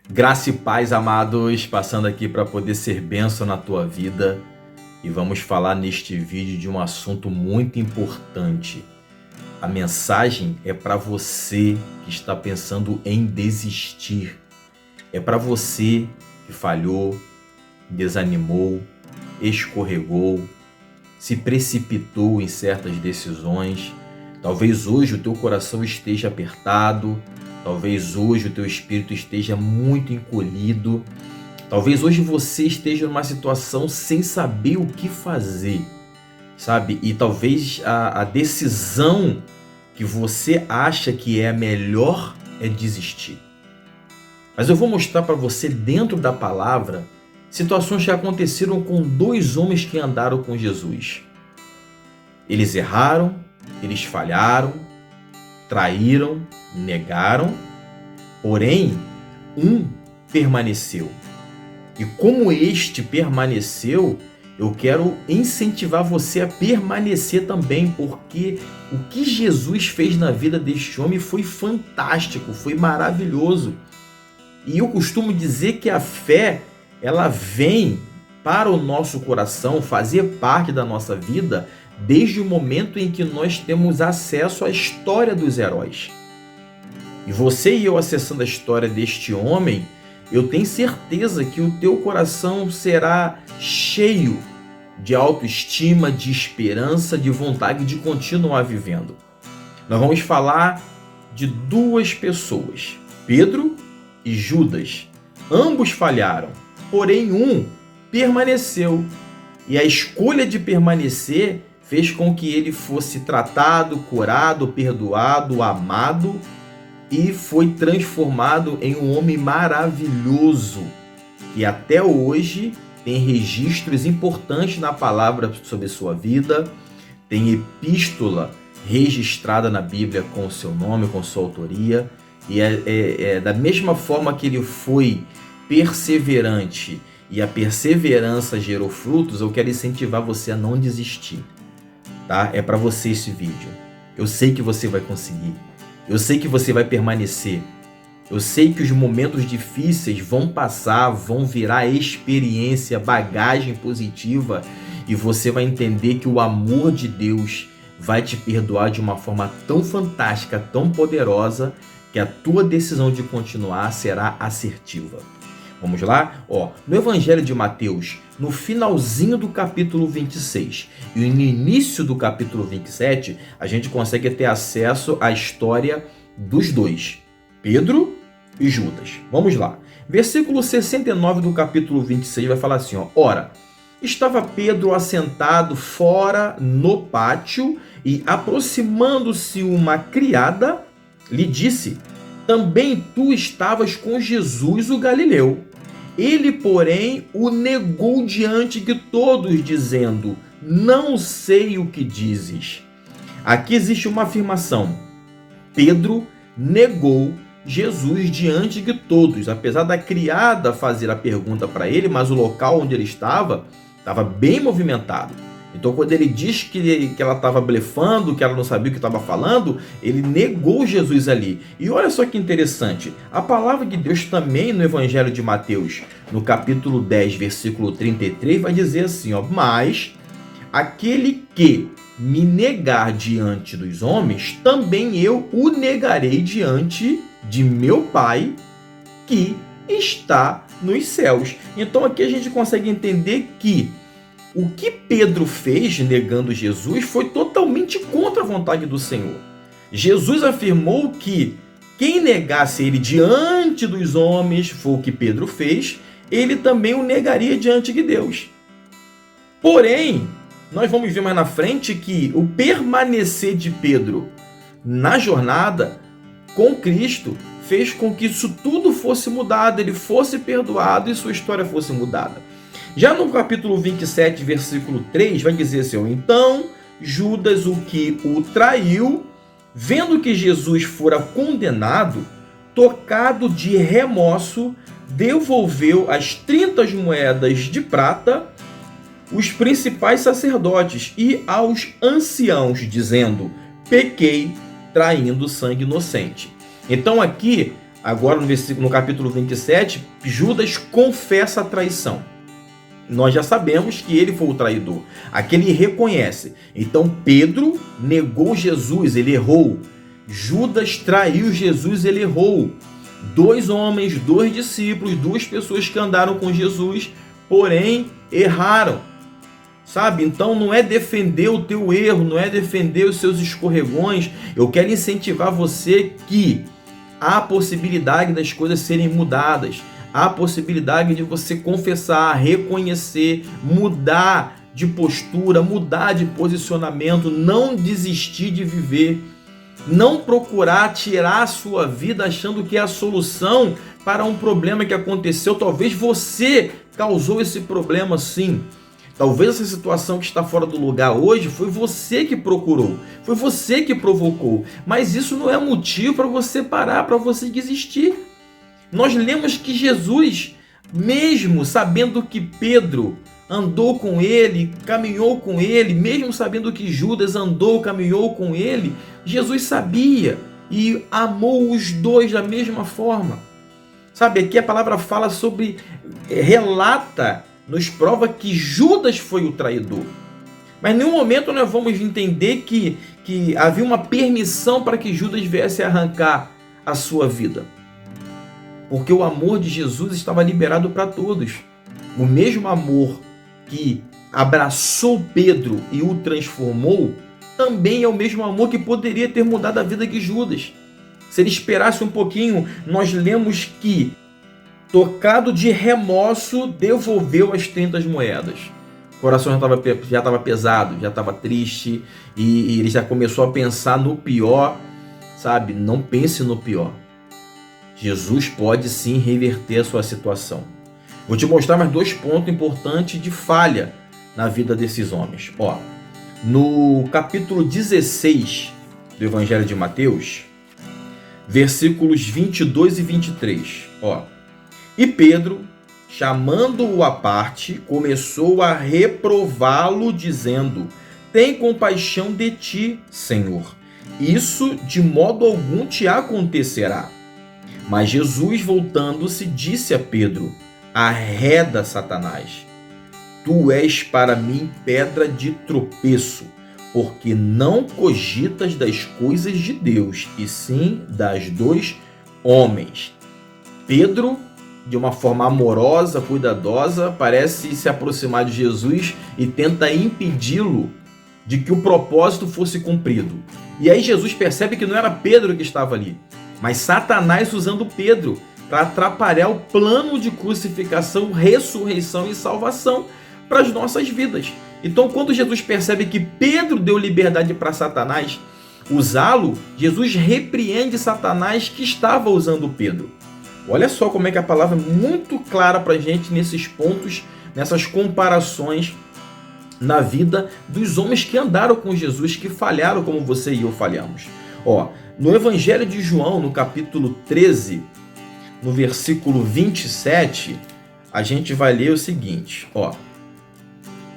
Graça e paz, amados, passando aqui para poder ser bênção na tua vida. E vamos falar neste vídeo de um assunto muito importante. A mensagem é para você que está pensando em desistir. É para você que falhou, desanimou, escorregou, se precipitou em certas decisões. Talvez hoje o teu coração esteja apertado. Talvez hoje o teu espírito esteja muito encolhido. Talvez hoje você esteja numa situação sem saber o que fazer, sabe? E talvez a decisão que você acha que é a melhor é desistir. Mas eu vou mostrar para você dentro da palavra situações que aconteceram com dois homens que andaram com Jesus. Eles erraram, eles falharam, traíram, negaram, porém, um permaneceu. E como este permaneceu, eu quero incentivar você a permanecer também, porque o que Jesus fez na vida deste homem foi fantástico, foi maravilhoso. E eu costumo dizer que a fé, ela vem para o nosso coração, fazer parte da nossa vida, desde o momento em que nós temos acesso à história dos heróis. E você e eu acessando a história deste homem, eu tenho certeza que o teu coração será cheio de autoestima, de esperança, de vontade de continuar vivendo. Nós vamos falar de duas pessoas, Pedro e Judas. Ambos falharam, porém um permaneceu. E a escolha de permanecer fez com que ele fosse tratado, curado, perdoado, amado e foi transformado em um homem maravilhoso. E até hoje tem registros importantes na palavra sobre sua vida, tem epístola registrada na Bíblia com o seu nome, com sua autoria. E da mesma forma que ele foi perseverante e a perseverança gerou frutos, eu quero incentivar você a não desistir. Tá? É para você esse vídeo. Eu sei que você vai conseguir. Eu sei que você vai permanecer. Eu sei que os momentos difíceis vão passar, vão virar experiência, bagagem positiva, e você vai entender que o amor de Deus vai te perdoar de uma forma tão fantástica, tão poderosa, que a tua decisão de continuar será assertiva. Vamos lá? No Evangelho de Mateus, no finalzinho do capítulo 26 e no início do capítulo 27, a gente consegue ter acesso à história dos dois, Pedro e Judas. Vamos lá. Versículo 69 do capítulo 26 vai falar assim, Ora, estava Pedro assentado fora no pátio e, aproximando-se uma criada, lhe disse, também tu estavas com Jesus o Galileu. Ele, porém, o negou diante de todos, dizendo, não sei o que dizes. Aqui existe uma afirmação. Pedro negou Jesus diante de todos, apesar da criada fazer a pergunta para ele, mas o local onde ele estava bem movimentado. Então, quando ele diz que ela estava blefando, que ela não sabia o que estava falando, ele negou Jesus ali. E olha só que interessante, a palavra de Deus também no Evangelho de Mateus, no capítulo 10, versículo 33, vai dizer assim, mas aquele que me negar diante dos homens, também eu o negarei diante de meu Pai que está nos céus. Então aqui a gente consegue entender que o que Pedro fez negando Jesus foi totalmente contra a vontade do Senhor. Jesus afirmou que quem negasse ele diante dos homens, foi o que Pedro fez, ele também o negaria diante de Deus. Porém, nós vamos ver mais na frente que o permanecer de Pedro na jornada com Cristo fez com que isso tudo fosse mudado, ele fosse perdoado e sua história fosse mudada. Já no capítulo 27, versículo 3, vai dizer assim, então Judas, o que o traiu, vendo que Jesus fora condenado, tocado de remorso, devolveu as 30 moedas de prata os principais sacerdotes e aos anciãos, dizendo, pequei traindo sangue inocente. Então aqui agora no capítulo 27, Judas confessa a traição. Nós já sabemos que ele foi o traidor. Aqui ele reconhece. Então Pedro negou Jesus, ele errou. Judas traiu Jesus, ele errou. 2 homens, 2 discípulos, 2 pessoas que andaram com Jesus, porém erraram. Sabe? Então não é defender o teu erro, não é defender os seus escorregões. Eu quero incentivar você que há possibilidade das coisas serem mudadas. Há possibilidade de você confessar, reconhecer, mudar de postura, mudar de posicionamento, não desistir de viver, não procurar tirar a sua vida achando que é a solução para um problema que aconteceu. Talvez você causou esse problema, sim. Talvez essa situação que está fora do lugar hoje foi você que procurou, foi você que provocou, mas isso não é motivo para você parar, para você desistir. Nós lemos que Jesus, mesmo sabendo que Pedro andou com ele, caminhou com ele, mesmo sabendo que Judas andou, caminhou com ele, Jesus sabia e amou os dois da mesma forma. Sabe, aqui a palavra fala sobre, relata, nos prova que Judas foi o traidor. Mas em nenhum momento nós vamos entender que havia uma permissão para que Judas viesse arrancar a sua vida. Porque o amor de Jesus estava liberado para todos. O mesmo amor que abraçou Pedro e o transformou, também é o mesmo amor que poderia ter mudado a vida de Judas. Se ele esperasse um pouquinho, nós lemos que, tocado de remorso, devolveu as 30 moedas. O coração já estava pesado, já estava triste, e ele já começou a pensar no pior, sabe? Não pense no pior. Jesus pode sim reverter a sua situação. Vou te mostrar mais 2 pontos importantes de falha na vida desses homens. No capítulo 16 do Evangelho de Mateus, versículos 22 e 23. E Pedro, chamando-o à parte, começou a reprová-lo, dizendo: tem compaixão de ti, Senhor. Isso de modo algum te acontecerá. Mas Jesus, voltando-se, disse a Pedro: arreda, Satanás. Tu és para mim pedra de tropeço, porque não cogitas das coisas de Deus, e sim das dos homens. Pedro, de uma forma amorosa, cuidadosa, parece se aproximar de Jesus e tenta impedi-lo de que o propósito fosse cumprido. E aí Jesus percebe que não era Pedro que estava ali, mas Satanás usando Pedro para atrapalhar o plano de crucificação, ressurreição e salvação para as nossas vidas. Então, quando Jesus percebe que Pedro deu liberdade para Satanás usá-lo, Jesus repreende Satanás que estava usando Pedro. Olha só como é que a palavra é muito clara para a gente nesses pontos, nessas comparações na vida dos homens que andaram com Jesus, que falharam como você e eu falhamos. No Evangelho de João, no capítulo 13, no versículo 27, a gente vai ler o seguinte,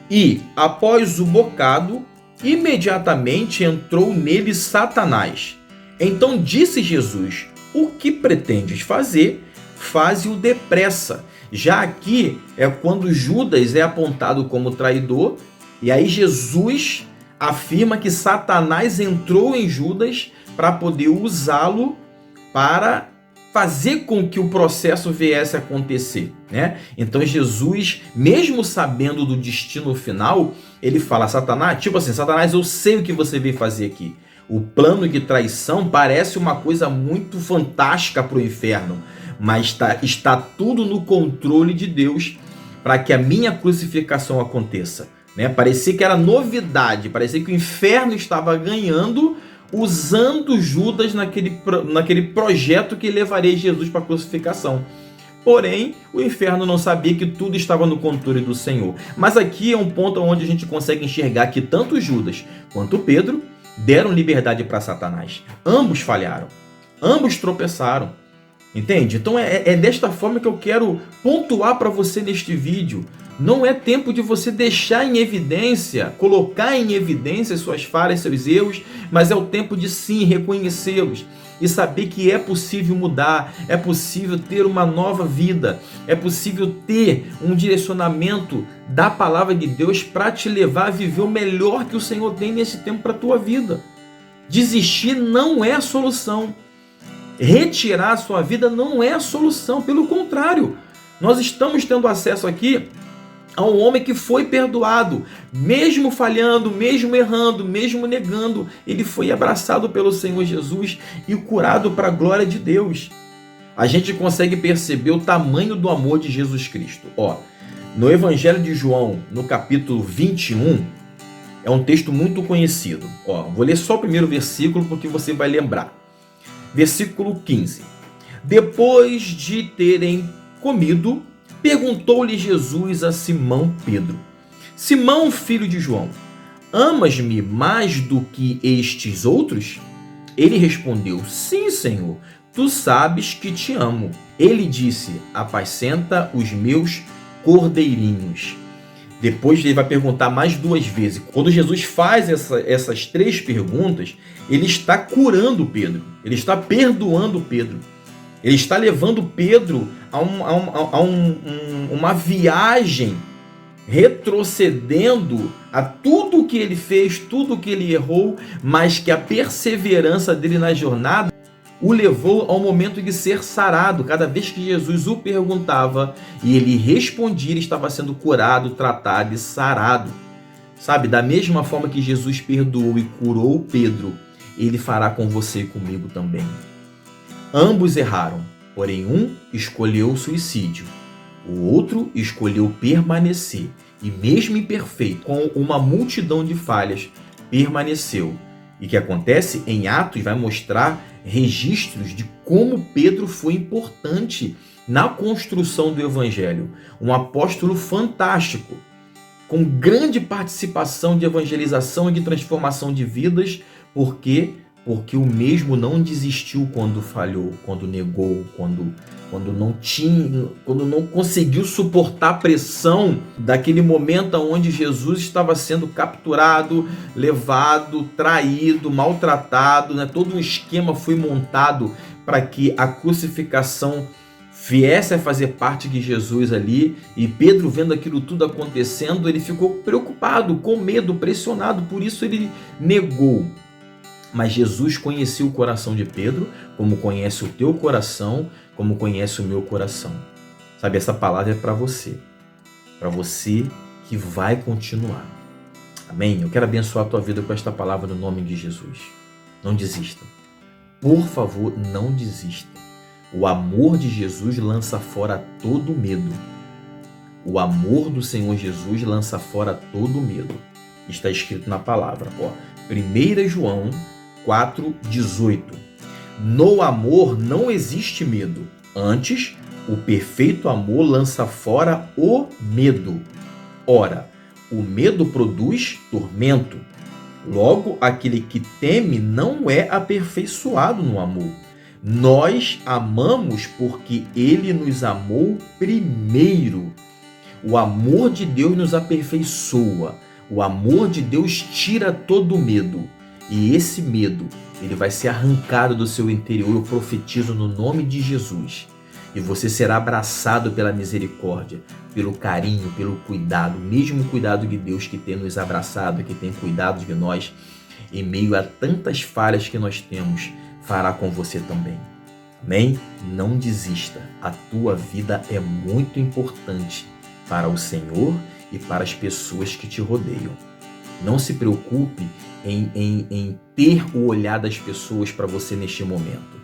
E, após o bocado, imediatamente entrou nele Satanás. Então disse Jesus: o que pretendes fazer, faze-o depressa. Já aqui é quando Judas é apontado como traidor, e aí Jesus afirma que Satanás entrou em Judas para poder usá-lo para fazer com que o processo viesse a acontecer, né? Então Jesus, mesmo sabendo do destino final, ele fala: Satanás, tipo assim, Satanás, eu sei o que você veio fazer aqui. O plano de traição parece uma coisa muito fantástica para o inferno, mas está tudo no controle de Deus para que a minha crucificação aconteça, né? Parecia que era novidade, parecia que o inferno estava ganhando, usando Judas naquele projeto que levaria Jesus para a crucificação. Porém, o inferno não sabia que tudo estava no controle do Senhor. Mas aqui é um ponto onde a gente consegue enxergar que tanto Judas quanto Pedro deram liberdade para Satanás. Ambos falharam, ambos tropeçaram. Entende? Então é desta forma que eu quero pontuar para você neste vídeo. Não é tempo de você deixar em evidência, colocar em evidência suas falhas, seus erros, mas é o tempo de sim reconhecê-los e saber que é possível mudar, é possível ter uma nova vida, é possível ter um direcionamento da palavra de Deus para te levar a viver o melhor que o Senhor tem nesse tempo para a tua vida. Desistir não é a solução. Retirar a sua vida não é a solução, pelo contrário, nós estamos tendo acesso aqui a um homem que foi perdoado, mesmo falhando, mesmo errando, mesmo negando, ele foi abraçado pelo Senhor Jesus e curado para a glória de Deus. A gente consegue perceber o tamanho do amor de Jesus Cristo. No Evangelho de João, no capítulo 21, é um texto muito conhecido. Vou ler só o primeiro versículo porque você vai lembrar. Versículo 15. Depois de terem comido, perguntou-lhe Jesus a Simão Pedro: Simão, filho de João, amas-me mais do que estes outros? Ele respondeu: Sim, Senhor, tu sabes que te amo. Ele disse: Apacenta os meus cordeirinhos. Depois ele vai perguntar mais 2 vezes. Quando Jesus faz essas 3 perguntas, ele está curando Pedro, ele está perdoando Pedro. Ele está levando Pedro a uma viagem, retrocedendo a tudo que ele fez, tudo que ele errou, mas que a perseverança dele na jornada o levou ao momento de ser sarado. Cada vez que Jesus o perguntava e ele respondia, ele estava sendo curado, tratado e sarado. Sabe, da mesma forma que Jesus perdoou e curou Pedro, ele fará com você e comigo também. Ambos erraram, porém um escolheu o suicídio, o outro escolheu permanecer e mesmo imperfeito, com uma multidão de falhas, permaneceu. E o que acontece em Atos vai mostrar registros de como Pedro foi importante na construção do Evangelho. Um apóstolo fantástico, com grande participação de evangelização e de transformação de vidas. Por quê? Porque o mesmo não desistiu quando falhou, quando negou, quando não conseguiu suportar a pressão daquele momento onde Jesus estava sendo capturado, levado, traído, maltratado, né? Todo um esquema foi montado para que a crucificação viesse a fazer parte de Jesus ali, e Pedro, vendo aquilo tudo acontecendo, ele ficou preocupado, com medo, pressionado, por isso ele negou. Mas Jesus conhecia o coração de Pedro, como conhece o teu coração, como conhece o meu coração. Sabe, essa palavra é para você que vai continuar. Amém? Eu quero abençoar a tua vida com esta palavra no nome de Jesus. Não desista. Por favor, não desista. O amor de Jesus lança fora todo medo. O amor do Senhor Jesus lança fora todo medo. Está escrito na palavra. 1 João 4,18. No amor não existe medo. Antes, o perfeito amor lança fora o medo. Ora, o medo produz tormento. Logo, aquele que teme não é aperfeiçoado no amor. Nós amamos porque ele nos amou primeiro. O amor de Deus nos aperfeiçoa. O amor de Deus tira todo medo. E esse medo, ele vai ser arrancado do seu interior. Eu profetizo no nome de Jesus. E você será abraçado pela misericórdia, pelo carinho, pelo cuidado, o mesmo cuidado de Deus que tem nos abraçado, que tem cuidado de nós, em meio a tantas falhas que nós temos, fará com você também. Amém? Não desista. A tua vida é muito importante para o Senhor e para as pessoas que te rodeiam. Não se preocupe em ter o olhar das pessoas para você neste momento.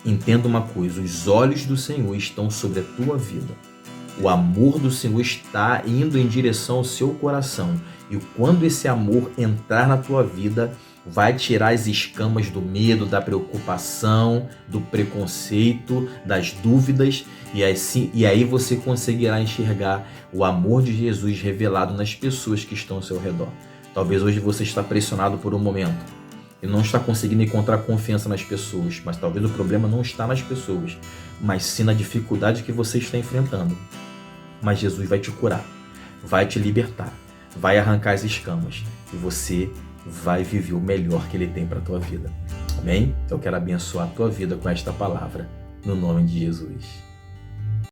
Entenda uma coisa, os olhos do Senhor estão sobre a tua vida. O amor do Senhor está indo em direção ao seu coração. E quando esse amor entrar na tua vida, vai tirar as escamas do medo, da preocupação, do preconceito, das dúvidas. E aí você conseguirá enxergar o amor de Jesus revelado nas pessoas que estão ao seu redor. Talvez hoje você está pressionado por um momento e não está conseguindo encontrar confiança nas pessoas, mas talvez o problema não está nas pessoas. mas sim na dificuldade que você está enfrentando. Mas Jesus vai te curar, vai te libertar, vai arrancar as escamas e você vai viver o melhor que Ele tem para a tua vida. Amém? Eu quero abençoar a tua vida com esta palavra, no nome de Jesus.